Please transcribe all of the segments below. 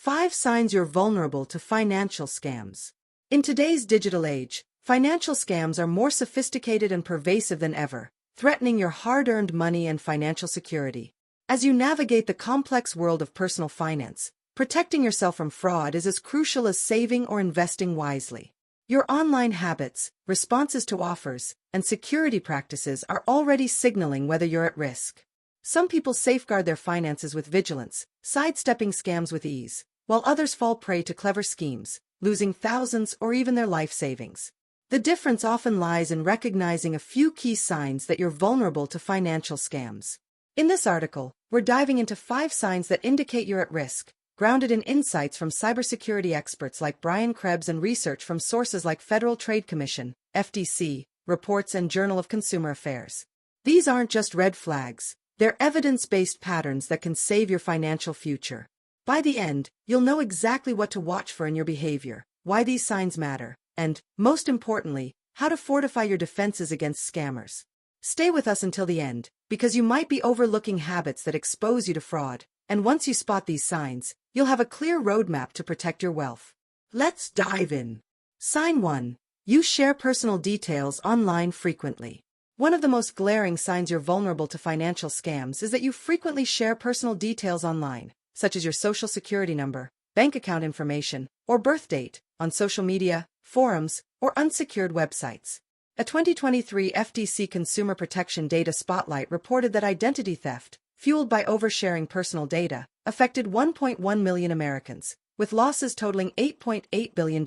5 signs you're vulnerable to financial scams. In today's digital age, financial scams are more sophisticated and pervasive than ever, threatening your hard-earned money and financial security. As you navigate the complex world of personal finance, protecting yourself from fraud is as crucial as saving or investing wisely. Your online habits, responses to offers, and security practices are already signaling whether you're at risk. Some people safeguard their finances with vigilance, sidestepping scams with ease, while others fall prey to clever schemes, losing thousands or even their life savings. The difference often lies in recognizing a few key signs that you're vulnerable to financial scams. In this article, we're diving into 5 signs that indicate you're at risk, grounded in insights from cybersecurity experts like Brian Krebs and research from sources like Federal Trade Commission, FTC, reports and Journal of Consumer Affairs. These aren't just red flags. They're evidence-based patterns that can save your financial future. By the end, you'll know exactly what to watch for in your behavior, why these signs matter, and, most importantly, how to fortify your defenses against scammers. Stay with us until the end, because you might be overlooking habits that expose you to fraud, and once you spot these signs, you'll have a clear roadmap to protect your wealth. Let's dive in. Sign 1. You share personal details online frequently. One of the most glaring signs you're vulnerable to financial scams is that you frequently share personal details online, such as your social security number, bank account information, or birth date, on social media, forums, or unsecured websites. A 2023 FTC Consumer Protection Data Spotlight reported that identity theft, fueled by oversharing personal data, affected 1.1 million Americans, with losses totaling $8.8 billion.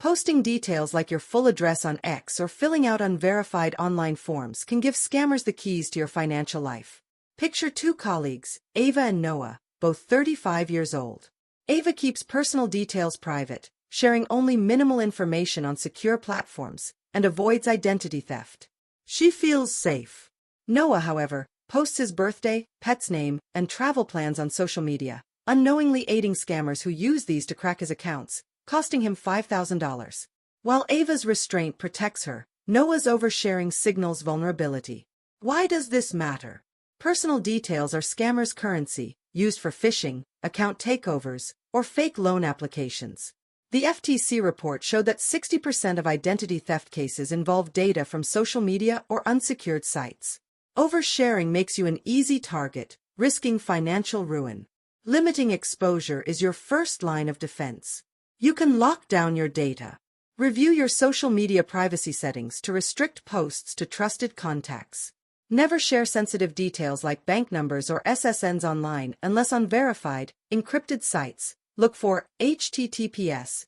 Posting details like your full address on X or filling out unverified online forms can give scammers the keys to your financial life. Picture 2 colleagues, Ava and Noah, both 35 years old. Ava keeps personal details private, sharing only minimal information on secure platforms, and avoids identity theft. She feels safe. Noah, however, posts his birthday, pet's name, and travel plans on social media, unknowingly aiding scammers who use these to crack his accounts, costing him $5,000. While Ava's restraint protects her, Noah's oversharing signals vulnerability. Why does this matter? Personal details are scammers' currency, used for phishing, account takeovers, or fake loan applications. The FTC report showed that 60% of identity theft cases involve data from social media or unsecured sites. Oversharing makes you an easy target, risking financial ruin. Limiting exposure is your first line of defense. You can lock down your data. Review your social media privacy settings to restrict posts to trusted contacts. Never share sensitive details like bank numbers or SSNs online unless on verified, encrypted sites. Look for https://.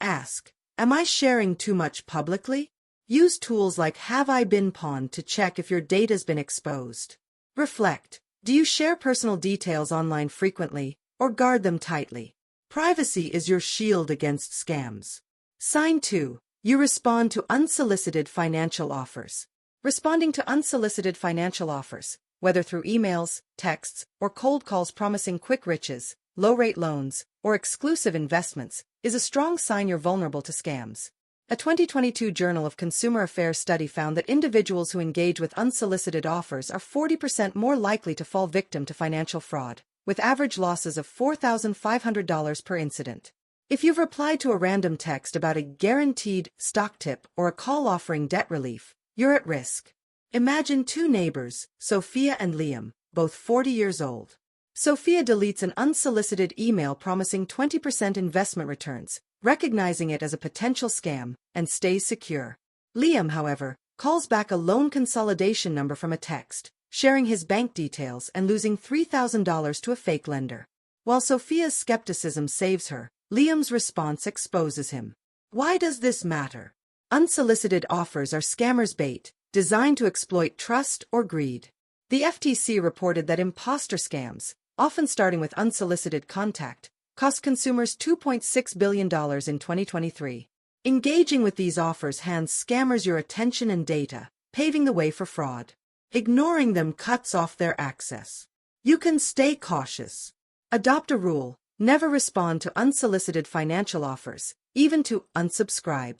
Ask, am I sharing too much publicly? Use tools like Have I Been Pawned to check if your data's been exposed. Reflect, do you share personal details online frequently, or guard them tightly? Privacy is your shield against scams. Sign 2. You respond to unsolicited financial offers. Responding to unsolicited financial offers, whether through emails, texts, or cold calls promising quick riches, low-rate loans, or exclusive investments, is a strong sign you're vulnerable to scams. A 2022 Journal of Consumer Affairs study found that individuals who engage with unsolicited offers are 40% more likely to fall victim to financial fraud, with average losses of $4,500 per incident. If you've replied to a random text about a guaranteed stock tip or a call offering debt relief, you're at risk. Imagine 2 neighbors, Sophia and Liam, both 40 years old. Sophia deletes an unsolicited email promising 20% investment returns, recognizing it as a potential scam, and stays secure. Liam, however, calls back a loan consolidation number from a text, sharing his bank details and losing $3,000 to a fake lender. While Sophia's skepticism saves her, Liam's response exposes him. Why does this matter? Unsolicited offers are scammers' bait, designed to exploit trust or greed. The FTC reported that imposter scams, often starting with unsolicited contact, cost consumers $2.6 billion in 2023. Engaging with these offers hands scammers your attention and data, paving the way for fraud. Ignoring them cuts off their access. You can stay cautious. Adopt a rule: never respond to unsolicited financial offers, even to unsubscribe.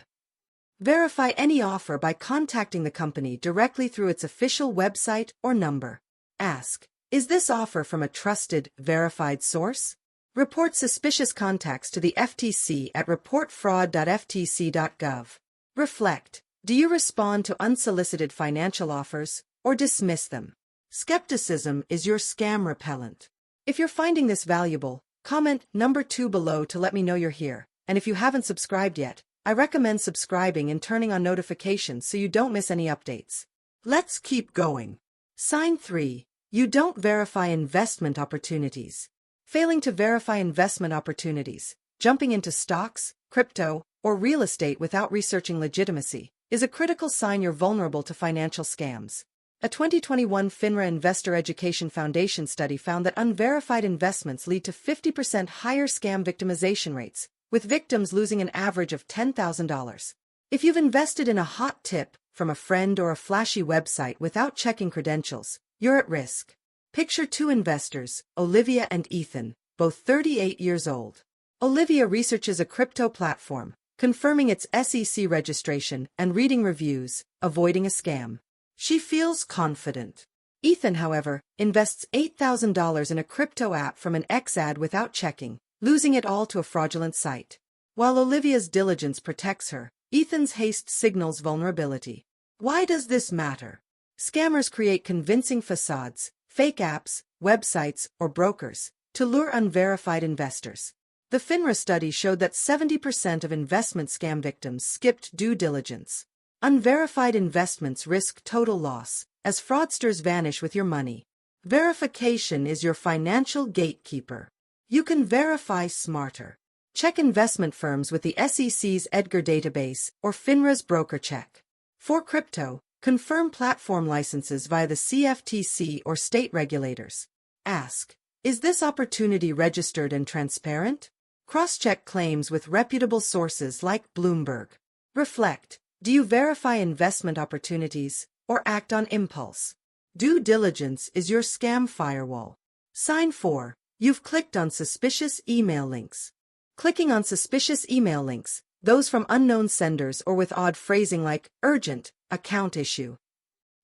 Verify any offer by contacting the company directly through its official website or number. Ask, Is this offer from a trusted, verified source? Report suspicious contacts to the FTC at reportfraud.ftc.gov. Reflect. Do you respond to unsolicited financial offers or dismiss them? Skepticism is your scam repellent. If you're finding this valuable, comment number 2 below to let me know you're here. And if you haven't subscribed yet, I recommend subscribing and turning on notifications so you don't miss any updates. Let's keep going. Sign 3. You don't verify investment opportunities. Failing to verify investment opportunities, jumping into stocks, crypto, or real estate without researching legitimacy, is a critical sign you're vulnerable to financial scams. A 2021 FINRA Investor Education Foundation study found that unverified investments lead to 50% higher scam victimization rates, with victims losing an average of $10,000. If you've invested in a hot tip from a friend or a flashy website without checking credentials, you're at risk. Picture 2 investors, Olivia and Ethan, both 38 years old. Olivia researches a crypto platform, confirming its SEC registration and reading reviews, avoiding a scam. She feels confident. Ethan, however, invests $8,000 in a crypto app from an ex-ad without checking, losing it all to a fraudulent site. While Olivia's diligence protects her, Ethan's haste signals vulnerability. Why does this matter? Scammers create convincing facades, fake apps, websites, or brokers, to lure unverified investors. The FINRA study showed that 70% of investment scam victims skipped due diligence. Unverified investments risk total loss, as fraudsters vanish with your money. Verification is your financial gatekeeper. You can verify smarter. Check investment firms with the SEC's EDGAR database or FINRA's BrokerCheck. For crypto, confirm platform licenses via the CFTC or state regulators. Ask, is this opportunity registered and transparent? Cross-check claims with reputable sources like Bloomberg. Reflect, do you verify investment opportunities or act on impulse? Due diligence is your scam firewall. Sign 4. You've clicked on suspicious email links. Clicking on suspicious email links, those from unknown senders or with odd phrasing like urgent, account issue,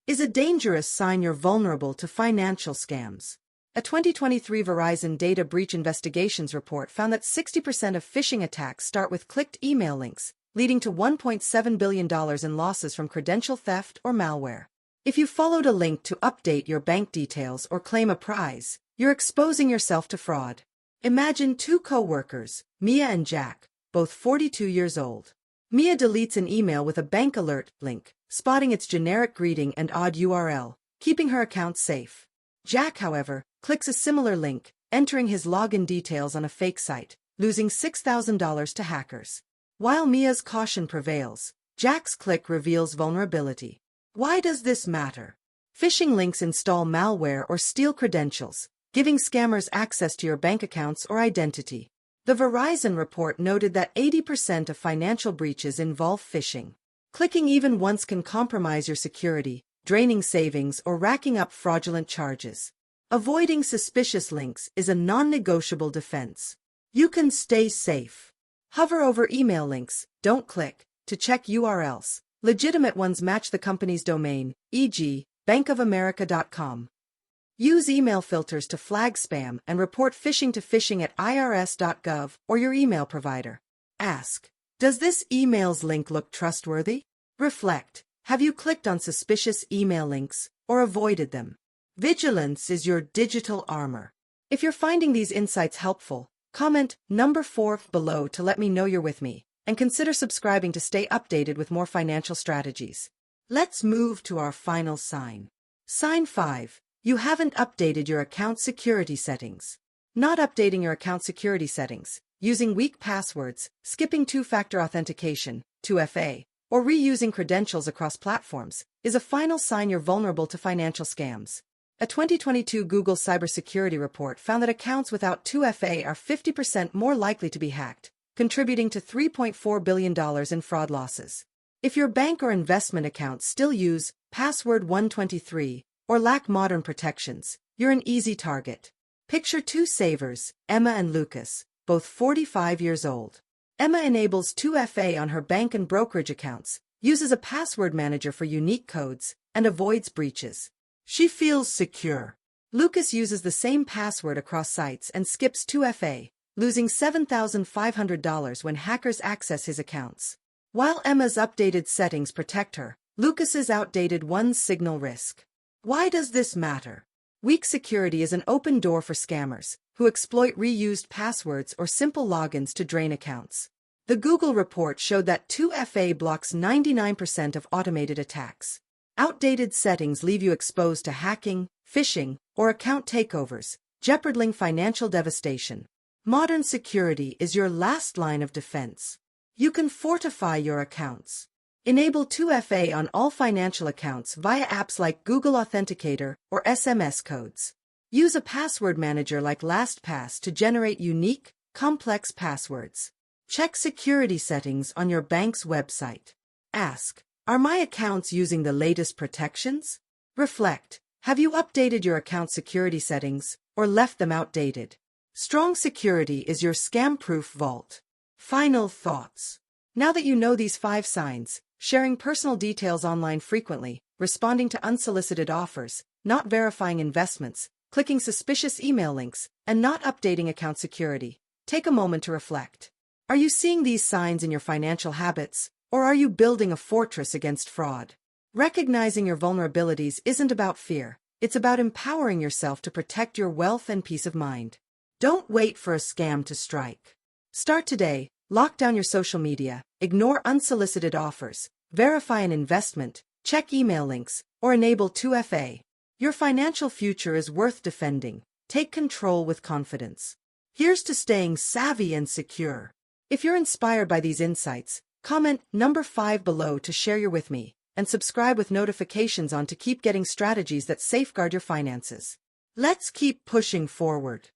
is a dangerous sign you're vulnerable to financial scams. A 2023 Verizon Data Breach Investigations report found that 60% of phishing attacks start with clicked email links, leading to $1.7 billion in losses from credential theft or malware. If you followed a link to update your bank details or claim a prize, you're exposing yourself to fraud. Imagine 2 co-workers, Mia and Jack, both 42 years old. Mia deletes an email with a bank alert link, spotting its generic greeting and odd URL, keeping her account safe. Jack, however, clicks a similar link, entering his login details on a fake site, losing $6,000 to hackers. While Mia's caution prevails, Jack's click reveals vulnerability. Why does this matter? Phishing links install malware or steal credentials, giving scammers access to your bank accounts or identity. The Verizon report noted that 80% of financial breaches involve phishing. Clicking even once can compromise your security, draining savings or racking up fraudulent charges. Avoiding suspicious links is a non-negotiable defense. You can stay safe. Hover over email links, don't click, to check URLs. Legitimate ones match the company's domain, e.g., bankofamerica.com. Use email filters to flag spam and report phishing to phishing@irs.gov or your email provider. Ask, does this email's link look trustworthy? Reflect, have you clicked on suspicious email links or avoided them? Vigilance is your digital armor. If you're finding these insights helpful, comment number 4 below to let me know you're with me, and consider subscribing to stay updated with more financial strategies. Let's move to our final sign. Sign 5. You haven't updated your account security settings. Not updating your account security settings, using weak passwords, skipping two-factor authentication, 2FA, or reusing credentials across platforms, is a final sign you're vulnerable to financial scams. A 2022 Google cybersecurity report found that accounts without 2FA are 50% more likely to be hacked, contributing to $3.4 billion in fraud losses. If your bank or investment accounts still use password 123 or lack modern protections, you're an easy target. Picture 2 savers, Emma and Lucas, both 45 years old. Emma enables 2FA on her bank and brokerage accounts, uses a password manager for unique codes, and avoids breaches. She feels secure. Lucas uses the same password across sites and skips 2FA, losing $7,500 when hackers access his accounts. While Emma's updated settings protect her, Lucas's outdated ones signal risk. Why does this matter? Weak security is an open door for scammers, who exploit reused passwords or simple logins to drain accounts. The Google report showed that 2FA blocks 99% of automated attacks. Outdated settings leave you exposed to hacking, phishing, or account takeovers, jeopardizing financial devastation. Modern security is your last line of defense. You can fortify your accounts. Enable 2FA on all financial accounts via apps like Google Authenticator or SMS codes. Use a password manager like LastPass to generate unique, complex passwords. Check security settings on your bank's website. Ask, are my accounts using the latest protections? Reflect, have you updated your account security settings or left them outdated? Strong security is your scam-proof vault. Final thoughts. Now that you know these 5 signs, sharing personal details online frequently, responding to unsolicited offers, not verifying investments, clicking suspicious email links, and not updating account security, take a moment to reflect. Are you seeing these signs in your financial habits, or are you building a fortress against fraud? Recognizing your vulnerabilities isn't about fear, it's about empowering yourself to protect your wealth and peace of mind. Don't wait for a scam to strike. Start today, lock down your social media, ignore unsolicited offers, verify an investment, check email links, or enable 2FA. Your financial future is worth defending. Take control with confidence. Here's to staying savvy and secure. If you're inspired by these insights, comment number 5 below to share your with me, and subscribe with notifications on to keep getting strategies that safeguard your finances. Let's keep pushing forward.